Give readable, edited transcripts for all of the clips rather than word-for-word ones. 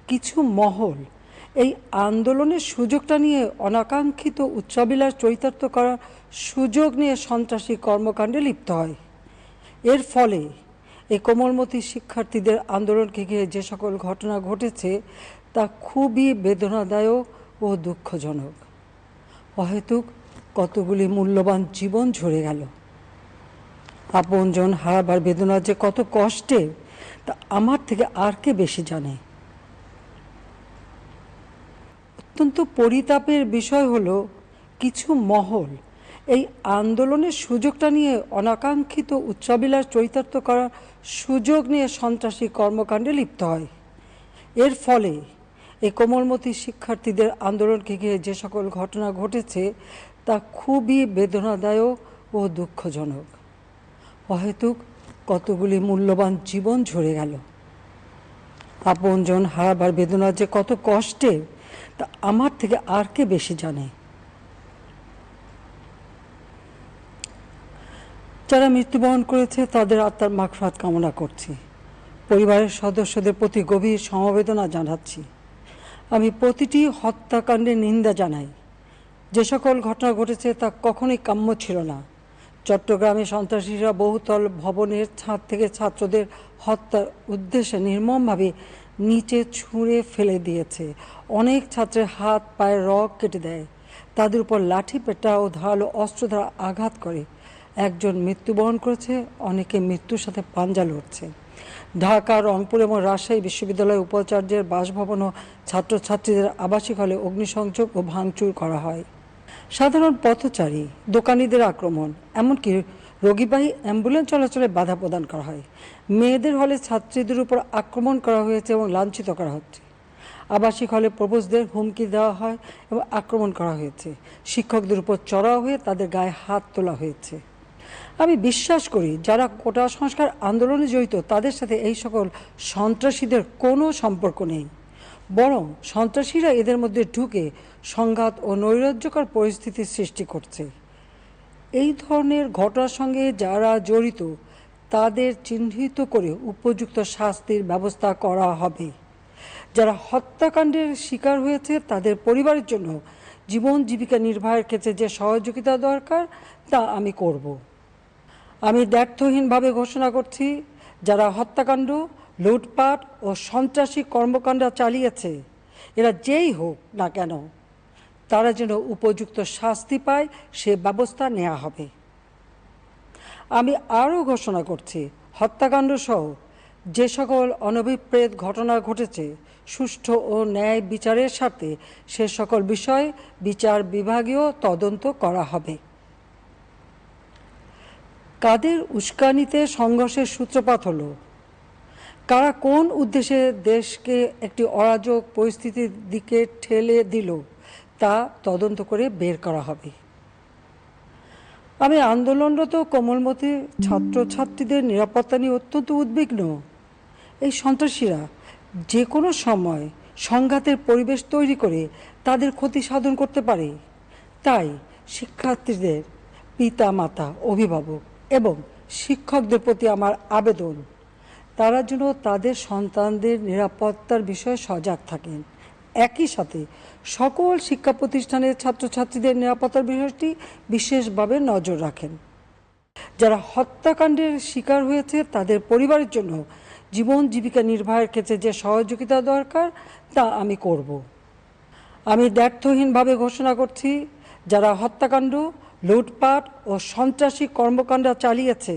কিছু মহল এই আন্দোলনের সুযোগটা নিয়ে অনাকাঙ্ক্ষিত উচ্চাবিলাস চরিতার্থ করার সুযোগ নিয়ে সন্ত্রাসী কর্মকাণ্ডে লিপ্ত হয়। এর ফলে এই কোমলমতি শিক্ষার্থীদের আন্দোলনকে ঘিরে যে সকল ঘটনা ঘটেছে তা খুবই বেদনাদায়ক ও দুঃখজনক। অহেতুক কতগুলি মূল্যবান জীবন ঝরে গেল। আপনজন হারাবার বেদনা যে কত কষ্টের তা আমার থেকে আর কে বেশি জানে। অত্যন্ত পরিতাপের বিষয় হলো কিছু মহল এই আন্দোলনের সুযোগটা নিয়ে অনাকাঙ্ক্ষিত উচ্চাবিলাস চরিতার্থ করার সুযোগ নিয়ে সন্ত্রাসী কর্মকাণ্ডে লিপ্ত হয়। এর ফলে এই কোমলমতি শিক্ষার্থীদের আন্দোলনকে ঘিরে যে সকল ঘটনা ঘটেছে তা খুবই বেদনাদায়ক ও দুঃখজনক। অহেতুক কতগুলি মূল্যবান জীবন ঝরে গেল। আপনজন হারাবার বেদনা যে কত কষ্টের তা আমার থেকে আর কে বেশি জানে। যারা মৃত্যুবরণ করেছে তাদের আত্মার মাগফিরাত কামনা করছি। পরিবারের সদস্যদের প্রতি গভীর সমবেদনা জানাচ্ছি। আমি প্রতিটি হত্যাকাণ্ডের নিন্দা জানাই। যে সকল ঘটনা ঘটেছে তা কখনোই কাম্য ছিল না। চট্টগ্রামে সন্ত্রাসীরা বহুতল ভবনের ছাদ থেকে ছাত্রদের হত্যার উদ্দেশ্যে নির্মমভাবে নিচে ছুঁড়ে ফেলে দিয়েছে। অনেক ছাত্রের হাত পায়ের রগ কেটে দেয়, তাদের উপর লাঠি পেটা ও ধারালো অস্ত্র দ্বারা আঘাত করে। একজন মৃত্যুবরণ করেছে, অনেকে মৃত্যুর সাথে পাঞ্জা লড়ছে। ঢাকা, রংপুর এবং রাজশাহী বিশ্ববিদ্যালয়ের উপাচার্যের বাসভবন ও ছাত্রছাত্রীদের আবাসিক হলে অগ্নিসংযোগ ও ভাঙচুর করা হয়। সাধারণ পথচারী, দোকানিদের আক্রমণ, এমনকি রোগীবাহী অ্যাম্বুলেন্স চলাচলে বাধা প্রদান করা হয়। মেয়েদের হলে ছাত্রীদের উপর আক্রমণ করা হয়েছে এবং লাঞ্ছিত করা হচ্ছে। আবাসিক হলে প্রবোজদের হুমকি দেওয়া হয় এবং আক্রমণ করা হয়েছে। শিক্ষকদের উপর চড়াও হয়ে তাদের গায়ে হাত তোলা হয়েছে। আমি বিশ্বাস করি যারা কোটা সংস্কার আন্দোলনে জড়িত তাদের সাথে এই সকল সন্ত্রাসীদের কোনো সম্পর্ক নেই, বরং সন্ত্রাসীরা এদের মধ্যে ঢুকে সংঘাত ও নৈরাজ্যকর পরিস্থিতির সৃষ্টি করছে। এই ধরনের ঘটনার সঙ্গে যারা জড়িত তাদের চিহ্নিত করে উপযুক্ত শাস্তির ব্যবস্থা করা হবে। যারা হত্যাকাণ্ডের শিকার হয়েছে তাদের পরিবারের জন্য জীবন জীবিকা নির্বাহের ক্ষেত্রে যে সহযোগিতা দরকার তা আমি করব। আমি দ্ব্যর্থহীনভাবে ঘোষণা করছি, যারা হত্যাকাণ্ড, লুটপাট ও সন্ত্রাসী কর্মকাণ্ড চালিয়েছে এরা যেই হোক না কেন তারা যেন উপযুক্ত শাস্তি পায় সে ব্যবস্থা নেওয়া হবে। আমি আরও ঘোষণা করছি, হত্যাকাণ্ড সহ যে সকল অনভিপ্রেত ঘটনা ঘটেছে সুষ্ঠু ও ন্যায় বিচারের স্বার্থে সে সকল বিষয়ে বিচার বিভাগীয় তদন্ত করা হবে। কাদের উস্কানিতে সংঘর্ষের সূত্রপাত হলো, কারা কোন উদ্দেশ্যে দেশকে একটি অরাজক পরিস্থিতির দিকে ঠেলে দিল তা তদন্ত করে বের করা হবে। আমি আন্দোলনরত কোমলমতি ছাত্রছাত্রীদের নিরাপত্তা নিয়ে অত্যন্ত উদ্বিগ্ন। এই সন্ত্রাসীরা যে কোনো সময় সংঘাতের পরিবেশ তৈরি করে তাদের ক্ষতি সাধন করতে পারে। তাই শিক্ষার্থীদের পিতা মাতা, অভিভাবক এবং শিক্ষকদের প্রতি আমার আবেদন, তারা যেন তাদের সন্তানদের নিরাপত্তার বিষয়ে সজাগ থাকেন। একই সাথে সকল শিক্ষা প্রতিষ্ঠানের ছাত্রছাত্রীদের নিরাপত্তার বিষয়টি বিশেষভাবে নজর রাখেন। যারা হত্যাকাণ্ডের শিকার হয়েছে তাদের পরিবারের জন্য জীবন জীবিকা নির্বাহের ক্ষেত্রে যে সহযোগিতা দরকার তা আমি করব। আমি দ্ব্যর্থহীনভাবে ঘোষণা করছি, যারা হত্যাকাণ্ড, লুটপাট ও সন্ত্রাসী কর্মকাণ্ড চালিয়েছে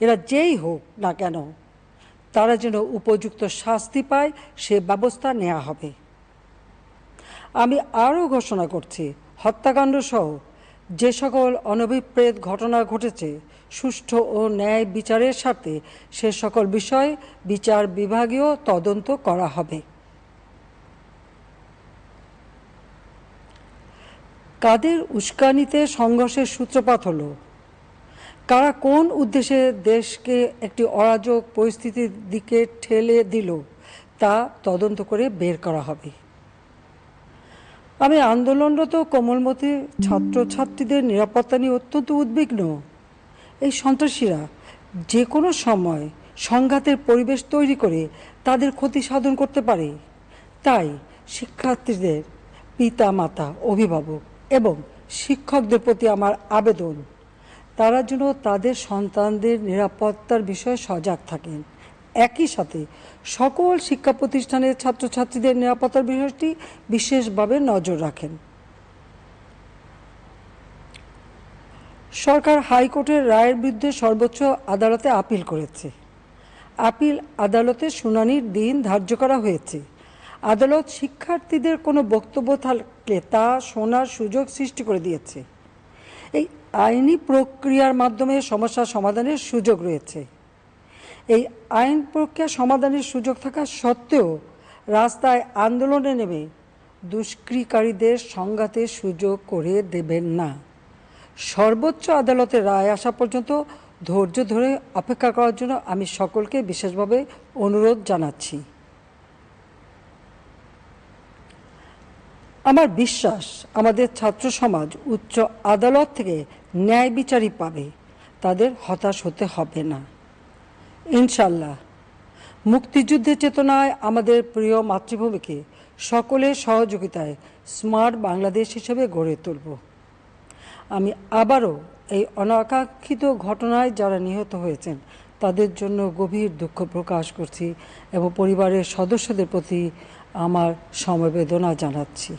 এরা যেই হোক না কেন তারা যেন উপযুক্ত শাস্তি পায় সে ব্যবস্থা নেওয়া হবে। আমি আরও ঘোষণা করছি, হত্যাকাণ্ড সহ যে সকল অনভিপ্রেত ঘটনা ঘটেছে সুষ্ঠু ও ন্যায় বিচারের স্বার্থে সে সকল বিষয়ে বিচার বিভাগীয় তদন্ত করা হবে। কাদের উস্কানিতে সংঘর্ষের সূত্রপাত হলো, কারা কোন উদ্দেশ্যে দেশকে একটি অরাজক পরিস্থিতির দিকে ঠেলে দিল তা তদন্ত করে বের করা হবে। আমি আন্দোলনরত কোমলমতি ছাত্রছাত্রীদের নিরাপত্তা নিয়ে অত্যন্ত উদ্বিগ্ন। এই সন্ত্রাসীরা যে কোনো সময় সংঘাতের পরিবেশ তৈরি করে তাদের ক্ষতি সাধন করতে পারে। তাই শিক্ষার্থীদের পিতা মাতা, অভিভাবক এবং শিক্ষকদের প্রতি আমার আবেদন, তারা যেন তাদের সন্তানদের নিরাপত্তার বিষয়ে সজাগ থাকেন। একই সাথে সকল শিক্ষা প্রতিষ্ঠানের ছাত্রছাত্রীদের নিরাপত্তার বিষয়টি বিশেষভাবে নজর রাখেন। সরকার হাইকোর্টের রায়ের বিরুদ্ধে সর্বোচ্চ আদালতে আপিল করেছে। আপিল আদালতে শুনানির দিন ধার্য করা হয়েছে। আদালত শিক্ষার্থীদের কোনো বক্তব্য থাকলে তা শোনার সুযোগ সৃষ্টি করে দিয়েছে। এই আইনি প্রক্রিয়ার মাধ্যমে সমস্যা সমাধানের সুযোগ রয়েছে। এই আইন প্রক্রিয়া সমাধানের সুযোগ থাকা সত্ত্বেও রাস্তায় আন্দোলনে নেমে দুষ্কৃতিকারীদের সংঘাতের সুযোগ করে দেবেন না। সর্বোচ্চ আদালতের রায় আসা পর্যন্ত ধৈর্য ধরে অপেক্ষা করার জন্য আমি সকলকে বিশেষভাবে অনুরোধ জানাচ্ছি। আমার বিশ্বাস আমাদের ছাত্র সমাজ উচ্চ আদালত থেকে ন্যায় বিচারই পাবে, তাদের হতাশ হতে হবে না। ইনশাল্লাহ মুক্তিযুদ্ধের চেতনায় আমাদের প্রিয় মাতৃভূমিকে সকলের সহযোগিতায় স্মার্ট বাংলাদেশ হিসেবে গড়ে তুলব। আমি আবারও এই অনাকাঙ্ক্ষিত ঘটনায় যারা নিহত হয়েছেন তাদের জন্য গভীর দুঃখ প্রকাশ করছি এবং পরিবারের সদস্যদের প্রতি আমার সমবেদনা জানাচ্ছি।